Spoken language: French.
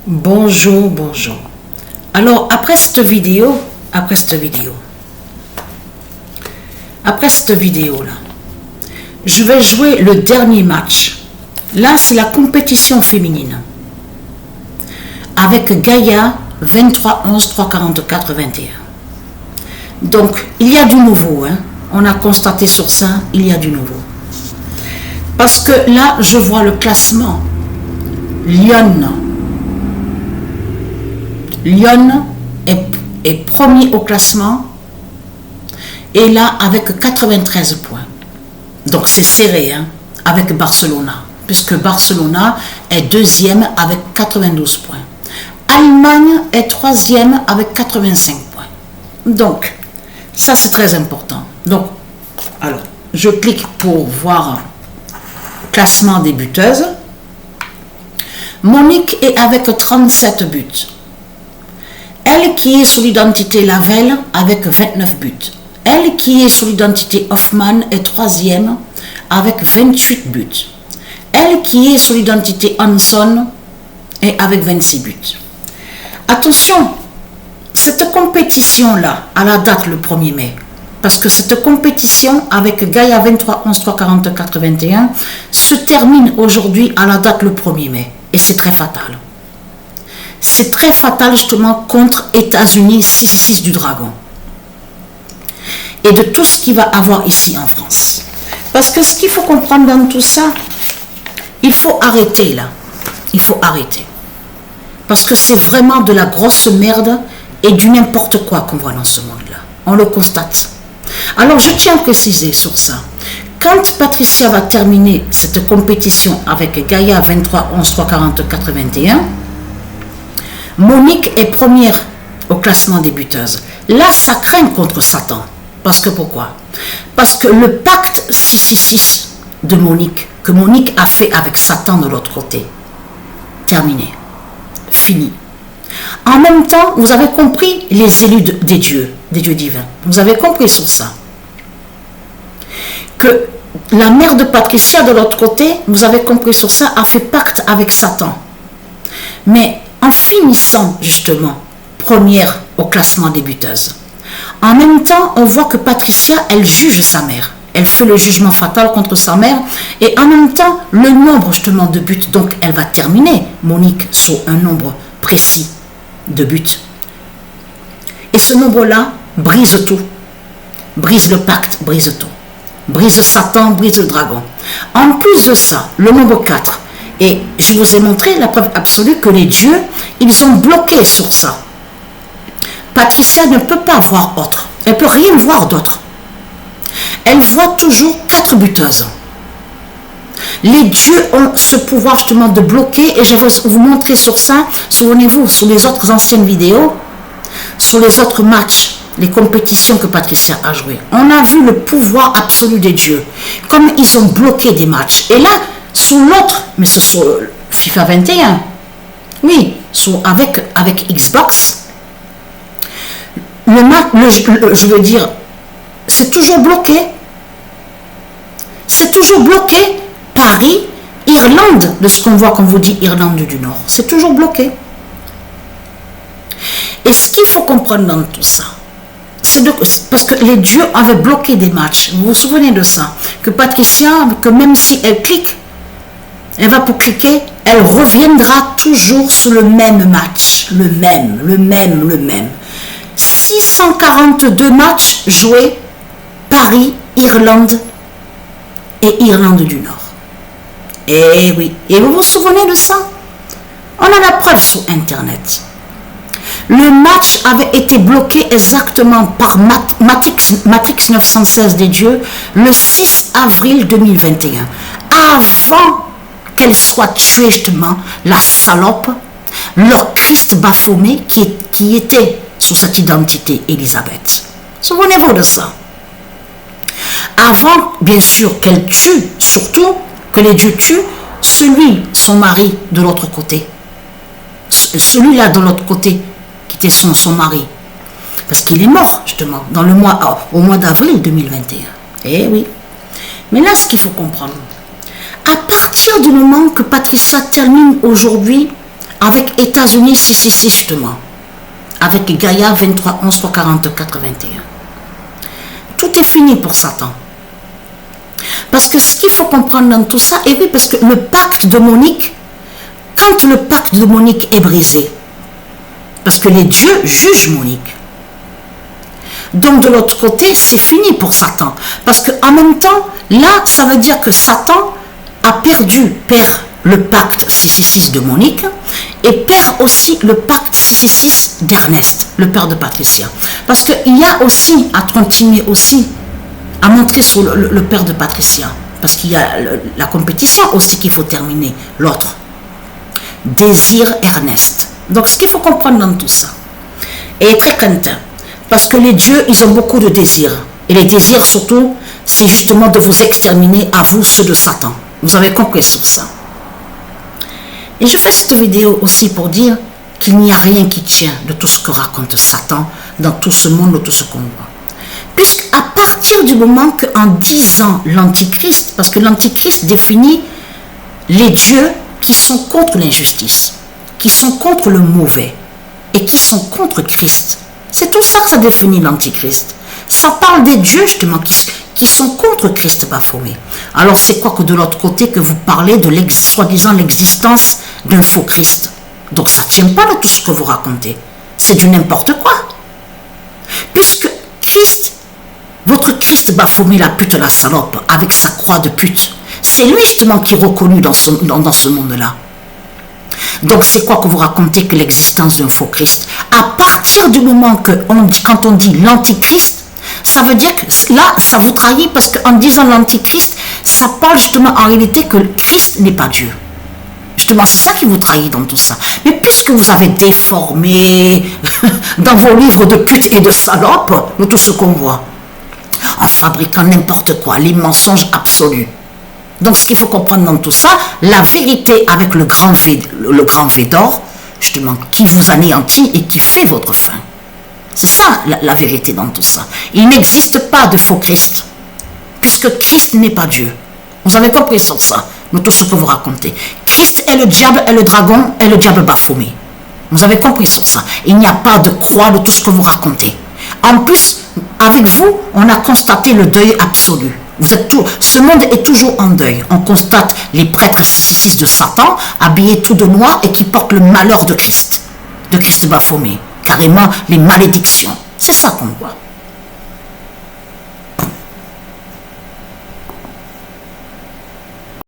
Bonjour. Alors, après cette vidéo là, je vais jouer le dernier match. Là, c'est la compétition féminine. Avec Gaïa 23 11 3 44 21. Donc, il y a du nouveau. On a constaté sur ça, il y a du nouveau. Parce que là, je vois le classement. Lyon est premier au classement. Et là, avec 93 points. Donc, c'est serré, avec Barcelona. Puisque Barcelona est deuxième avec 92 points. Allemagne est troisième avec 85 points. Donc, ça, c'est très important. Donc, alors, je clique pour voir le classement des buteuses. Monique est avec 37 buts. Elle qui est sur l'identité Lavelle avec 29 buts. Elle qui est sur l'identité Hoffman est troisième avec 28 buts. Elle qui est sur l'identité Hanson est avec 26 buts. Attention, cette compétition-là, à la date le 1er mai, parce que cette compétition avec Gaïa 23 11 3 44 21 se termine aujourd'hui à la date le 1er mai. Et c'est très fatal. C'est très fatal justement contre États-Unis 6-6 du Dragon. Et de tout ce qu'il va avoir ici en France. Parce que ce qu'il faut comprendre dans tout ça, il faut arrêter là. Il faut arrêter. Parce que c'est vraiment de la grosse merde et du n'importe quoi qu'on voit dans ce monde-là. On le constate. Alors je tiens à préciser sur ça. Quand Patricia va terminer cette compétition avec Gaïa 23 11 3 44 21, Monique est première au classement des buteuses. Là, ça craint contre Satan. Parce que pourquoi? Parce que le pacte 666 de Monique, que Monique a fait avec Satan de l'autre côté, terminé, fini. En même temps, vous avez compris les élus des dieux divins. Vous avez compris sur ça. Que la mère de Patricia de l'autre côté, vous avez compris sur ça, a fait pacte avec Satan. Mais en finissant justement première au classement des buteuses, en même temps, on voit que Patricia, elle juge sa mère. Elle fait le jugement fatal contre sa mère. Et en même temps, le nombre justement de buts, donc elle va terminer, Monique, sur un nombre précis de buts. Et ce nombre-là brise tout. Brise le pacte, brise tout. Brise Satan, brise le dragon. En plus de ça, le nombre 4. Et je vous ai montré la preuve absolue que les dieux, ils ont bloqué sur ça. Patricia ne peut pas voir autre. Elle ne peut rien voir d'autre. Elle voit toujours 4 buteuses. Les dieux ont ce pouvoir justement de bloquer et je vais vous montrer sur ça, souvenez-vous, sur les autres anciennes vidéos, sur les autres matchs, les compétitions que Patricia a jouées. On a vu le pouvoir absolu des dieux, comme ils ont bloqué des matchs. Et là, sur l'autre, mais c'est sur FIFA 21, oui, avec Xbox, le match, je veux dire, c'est toujours bloqué. C'est toujours bloqué. Paris, Irlande, de ce qu'on voit quand vous dit Irlande du Nord, c'est toujours bloqué. Et ce qu'il faut comprendre dans tout ça, c'est parce que les dieux avaient bloqué des matchs. Vous vous souvenez de ça? Que Patricia, que même si elle clique, elle va pour cliquer, elle reviendra toujours sur le même match. Le même. 642 matchs joués, Paris, Irlande et Irlande du Nord. Eh oui, et vous vous souvenez de ça? On a la preuve sur Internet. Le match avait été bloqué exactement par Matrix 916 des dieux le 6 avril 2021. Avant qu'elle soit tuée justement, la salope, leur Christ Baphomet qui était sur cette identité Élisabeth. Souvenez-vous de ça. Avant, bien sûr, qu'elle tue, surtout que les dieux tuent, son mari de l'autre côté. Celui-là de l'autre côté, qui était son mari. Parce qu'il est mort, justement, au mois d'avril 2021. Eh oui. Mais là, ce qu'il faut comprendre, à partir du moment que Patricia termine aujourd'hui avec États-Unis 666 justement, avec Gaïa 23 11 44 21. Tout est fini pour Satan. Parce que ce qu'il faut comprendre dans tout ça, et oui, parce que le pacte démonique, quand le pacte démonique est brisé, parce que les dieux jugent Monique, donc de l'autre côté, c'est fini pour Satan. Parce qu'en même temps, là, ça veut dire que Satan perd le pacte 666 de Monique et perd aussi le pacte 666 d'Ernest, le père de Patricia. Parce qu'il y a aussi à continuer aussi à montrer sur le père de Patricia. Parce qu'il y a la compétition aussi qu'il faut terminer, l'autre. Désir Ernest. Donc ce qu'il faut comprendre dans tout ça, et très content, parce que les dieux, ils ont beaucoup de désirs. Et les désirs surtout, c'est justement de vous exterminer à vous, ceux de Satan. Vous avez compris sur ça. Et je fais cette vidéo aussi pour dire qu'il n'y a rien qui tient de tout ce que raconte Satan dans tout ce monde, de tout ce qu'on voit. Puisqu'à partir du moment qu'en disant l'Antichrist, parce que l'Antichrist définit les dieux qui sont contre l'injustice, qui sont contre le mauvais et qui sont contre Christ. C'est tout ça que ça définit l'Antichrist. Ça parle des dieux justement qui sont contre Christ Baphomet. Alors c'est quoi que de l'autre côté que vous parlez de soi-disant l'existence d'un faux Christ? Donc ça ne tient pas de tout ce que vous racontez. C'est du n'importe quoi. Puisque Christ, votre Christ Baphomet, la pute, la salope, avec sa croix de pute, c'est lui justement qui est reconnu dans ce monde-là. Donc c'est quoi que vous racontez que l'existence d'un faux Christ? À partir du moment quand on dit l'antichrist, ça veut dire que là, ça vous trahit parce qu'en disant l'antichrist, ça parle justement en réalité que Christ n'est pas Dieu. Justement, c'est ça qui vous trahit dans tout ça. Mais puisque vous avez déformé dans vos livres de putes et de salopes, de tout ce qu'on voit, en fabriquant n'importe quoi, les mensonges absolus. Donc ce qu'il faut comprendre dans tout ça, la vérité avec le grand V d'or, justement, qui vous anéantit et qui fait votre fin. C'est ça la vérité dans tout ça. Il n'existe pas de faux Christ, puisque Christ n'est pas Dieu. Vous avez compris sur ça, de tout ce que vous racontez. Christ est le diable, est le dragon, est le diable Baphomet. Vous avez compris sur ça. Il n'y a pas de croix de tout ce que vous racontez. En plus, avec vous, on a constaté le deuil absolu. Ce monde est toujours en deuil. On constate les prêtres 666 de Satan, habillés tout de noir et qui portent le malheur de Christ Baphomet. Carrément les malédictions. C'est ça qu'on voit.